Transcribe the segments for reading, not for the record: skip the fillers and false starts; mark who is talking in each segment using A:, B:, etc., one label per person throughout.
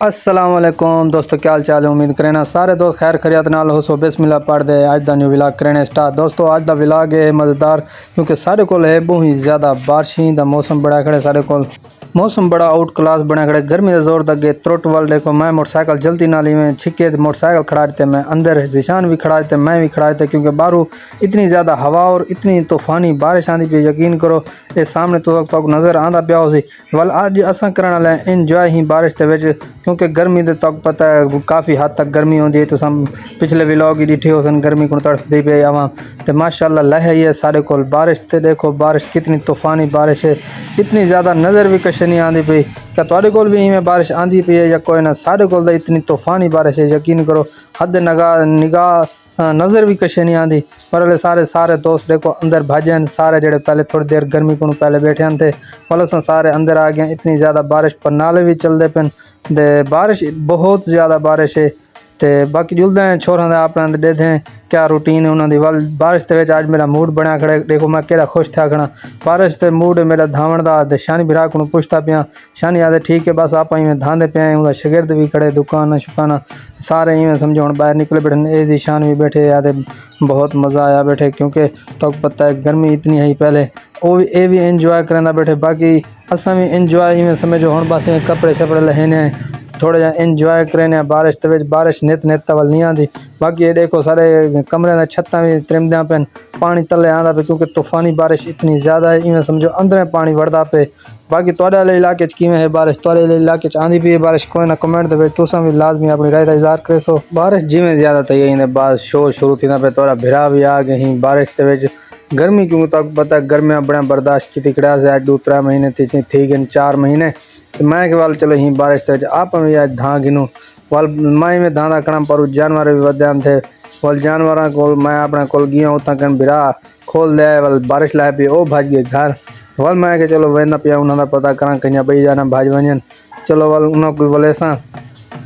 A: अस्सलामुअलैकुम दोस्तों, क्या हाल चाल है। उम्मीद करें सारे दोस्त खैर खैरियत नाल हो। सो बिस्मिल्लाह पढ़ दे अज दा न्यू विलाग करने स्टार्ट। दोस्तों अज दा विलाग है मज़ेदार, क्योंकि सारे कोल है बहुत ही ज़्यादा बारिश दा मौसम बड़ा खड़े। सारे कोल मौसम बड़ा आउट क्लास बना खड़े। गर्मी का जोर दगे त्रुट वाल देखो। मैं मोटरसाइकिल जल्दी नाली में छिके मोटरसाइकिल खड़ा देते, मैं अंदर जिशान भी खड़ा देते, मैं भी खड़ा देते, क्योंकि बाहरों इतनी ज़्यादा हवा और इतनी तूफानी बारिश आती पी। यकीन करो ये सामने तो नज़र आता पिया हो सी। वाल अज असा करने वाले इंजॉय ही बारिश के विच, क्योंकि गर्मी दे तक पता है काफ़ी हद तक गर्मी होती है। तो पिछले व्लॉग ही डिठे हो सन गर्मी को तड़फती पे आवाम तो माशाल्लाह लह ही है सारे को बारिश। तो देखो बारिश कितनी तूफानी बारिश है, इतनी ज़्यादा नज़र भी कश नहीं आती पई। क्या तुहाडे कोल भी इवें बारिश आती पई है या कोई ना? सारे कोल इतनी तूफानी बारिश है, यकीन करो हद निगाह नज़र भी कशे नहीं आती। पर सारे दोस्त देखो अंदर भाजन सारे जड़े पहले थोड़ी देर गर्मी को पहले बैठे थे, वाले सारे अंदर आ गए। इतनी ज़्यादा बारिश पर नाले भी चलते पे दे, बारिश बहुत ज़्यादा बारिश है। तो बाकी जुलते हैं छोरों का अपने दे दें क्या रूटीन है उन्होंने। वाल बारिश के अज मेरा मूड बनया खड़ा। देखो मैं केड़ा खुश था खड़ा बारिश से। मूड मेरा धावन का। शानी बिरा को पुछता पिया, शानी आते ठीक है बस आप इवें धांदे पे उनका शगिर्द भी खड़े, दुकान शुकाना सारे इवें समझो हम बाहर निकले बैठे। ए जी शान भी बैठे आते, बहुत मज़ा आया बैठे, क्योंकि तो पता है गर्मी इतनी है पहले वो भी ये भी इंजॉय करना बैठे। बाकी असा भी इंजॉय इवें समझो हम बस कपड़े शपड़े लहने थोड़ा जहा इंजॉय करें बारिश के। बारिश नित वाल नहीं आती। बाकी ये देखो सारे कमरे छत्ता भी त्रिमद्या पे, पानी तले आता पे, क्योंकि तूफानी बारिश इतनी ज़्यादा है। इवें समझो अंदर पानी वड़ता पे। बाकी तुहाडे वाले इलाके किवें है बारिश? तुहाडे वाले इलाके आंदी पई है बारिश? कोई ना कमेंट दे तुसां भी लाजमी अपनी राय का इजहार करे। सो बारिश जिवें ज़्यादा तई बाद शोर शुरू थी पे तोरा भिरा भी आ गए ही बारिश के। गर्मी क्यों तक पता गर्मियाँ बड़ा बर्दाश्त की खड़ा से। अज 2-3 महीने थी गए 4 महीने। तो मैं के वाल चलो ही बारिश ते आप भी आज धां गिनूँ वाल माई में धांधा कड़ा पर जानवर भी वध्यान थे। वाल जानवर को मैं अपने को गया उतना कन बिरा खोल दिया। वाल बारिश लाए पी वो भज गए घर। वाल मैं के चलो वेंदा पिया उन्होंने पता करा कहीं बई जाना भज वजन। चलो वाल उन्होंने बोले सा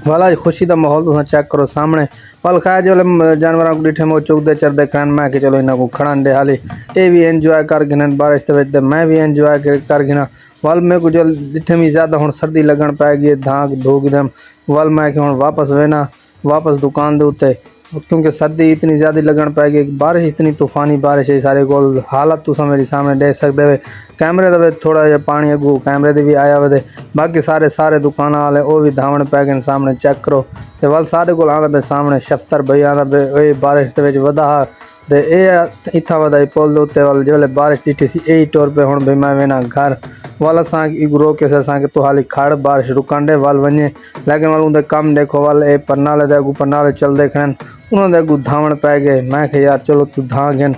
A: वाला खुशी का माहौल तुम चेक करो सामने। वाल खाया जो जानवर को डिठे में चुगते चरते खान। मैं कि चलो इन्हों को खड़ान दे हाली ये भी इंजॉय कर गिन बारिश के। मैं भी इंजॉय कर गिना। वाल मेरे को जो डिठे में ज़्यादा हूँ सर्दी लगन पाएगी धाक धूक दम। वाल मैं कि हूँ वापस वेना वापस दुकान के उत्ते, क्योंकि सर्दी इतनी ज़्यादा लगन पाएगी। बारिश इतनी तूफानी बारिश है सारे को हालत तुम मेरे सामने देख सकते हो। कैमरे दे पानी अगू कैमरे दे भी आया वे। बाकी सारे दुकान वाले वो भी धावन पै गए सामने चेक करो। तो वाल सारे को आंदा पे सामने शफ्तर भाई आंदा पे बारिश के वधा। तो ये इतना वधा पुल के उत्ते वाल जो बारिश डिठी सी यही टोर पे हूँ भाई मैं वेना घर। वाल असा रोके से तो हाली खड़ बारिश रुकन दे वाल वने। लेकिन वाल उनके कम देखो वाल ए परनाले दे अगू परनाले चलते खड़न उन्होंने अगू धावन पै गए। मैं कि यार चलो तू धां गन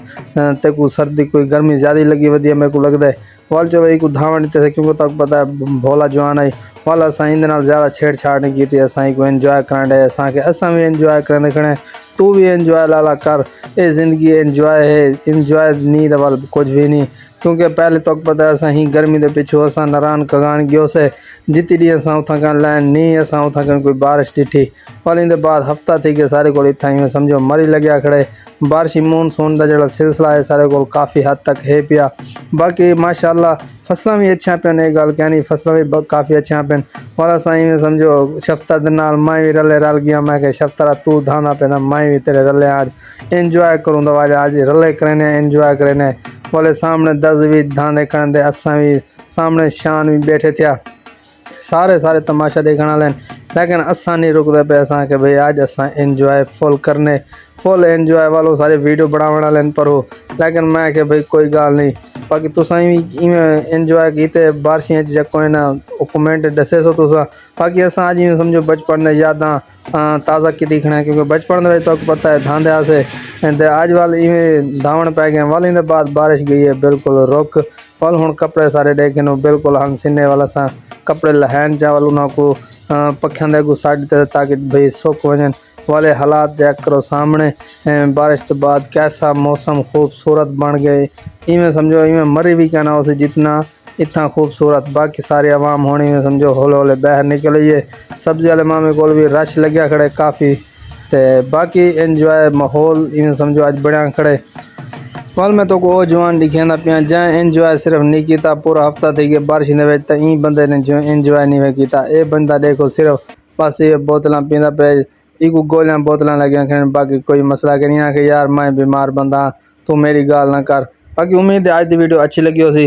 A: ते को सर्दी कोई गर्मी ज़्यादा लगी वधिया मेरे को लगता है। वाल चलो एक धावन थे क्योंकि तक पता है भोला जवान आई। वाल असा इन ज़्यादा छेड़छाड़ नहीं की थी। असा को इंजॉय करें असा के असा भी इंजॉय करें खड़े। तू भी इंजॉय लाला कर, ये ज़िंदगी इंजॉय है। इंजॉय नहीं तो वाल कुछ भी नहीं, क्योंकि पहले तो पता है असा ही गर्मी के पिछू असा नारान कगान गयो से जितनी डी असा उथा कन लैन नहीं असा उथा कन कोई बारिश डिठी। वाल इन बाद हफ्ता थी गया सारे को इतना ही समझो मरी लग्या खड़े। बारिशी मानसून का जो सिलसिला है सारे को काफ़ी हद तक है पिया। बाकी माशाल्लाह फसलें भी अच्छा पेन, एक गल कहनी फसलें भी काफ़ी अच्छा पेन। और असा इवें समझो शफ्तर दे नाल मैं भी रल गया। मैं कि शफ्तरा तू धांदा पे मैं भी तेरे रले आज इंजॉय करूँ तो आज रले करें इंजॉय करें। बोले सामने 10 भी धांधे करें असा भी सामने शान भी बैठे थे सारे तमाशा देखने वाले। लेकिन असा नहीं रुकते पे असा के भाई आज असा इंजॉय फुल इंजॉय वालों सारे वीडियो बनाने वाले पर हो। लेकिन मैं कि भाई कोई गल नहीं। बाकी तुसा भी इवें इंजॉय किते बारिशें कोई ना कमेंट दसे सो तुसा। बाकी असा अज इवें समझो बचपन ने यादां ताज़ा की दिखना, क्योंकि बचपन में तो पता है धांधे से अज वाल इवें धावन पै गए। वाल इन बाद बारिश गई है बिल्कुल रुक। वाल हूँ कपड़े सारे देखे बिल्कुल हम सीने वाला सा कपड़े लहन चावल उन्होंने पखियां दे अगू साड़ दिते ताकि भाई सुक वजन। वाले हालात देख करो सामने बारिश के बाद कैसा मौसम खूबसूरत बन गए। इवें समझो इवें मरी भी कहना उसे जितना इतना खूबसूरत। बाकी सारे आवाम होने में समझो हौले हौले बाहर निकलिए। सब्जी वाले मामे को भी रश लग्या खड़े काफ़ी। तो बाकी इंजॉय माहौल इवें समझो अज बढ़िया खड़े। वाल मैं तो को जवान दिखेंदा पिया जै इंजॉय सिर्फ नहीं किया पूरा हफ्ता थी गया बारिश के ई बंदे ने जो इंजॉय नहीं किया। ये बंदा देखो सिर्फ बस ये बोतलां पींदा पे इको गोलियां बोतलां लगियां खान बाकी कोई मसला कि नहीं है कि यार मैं बीमार बंदा तू मेरी गाल ना कर बाकी उम्मीद है आज की वीडियो अच्छी लगी हो सी।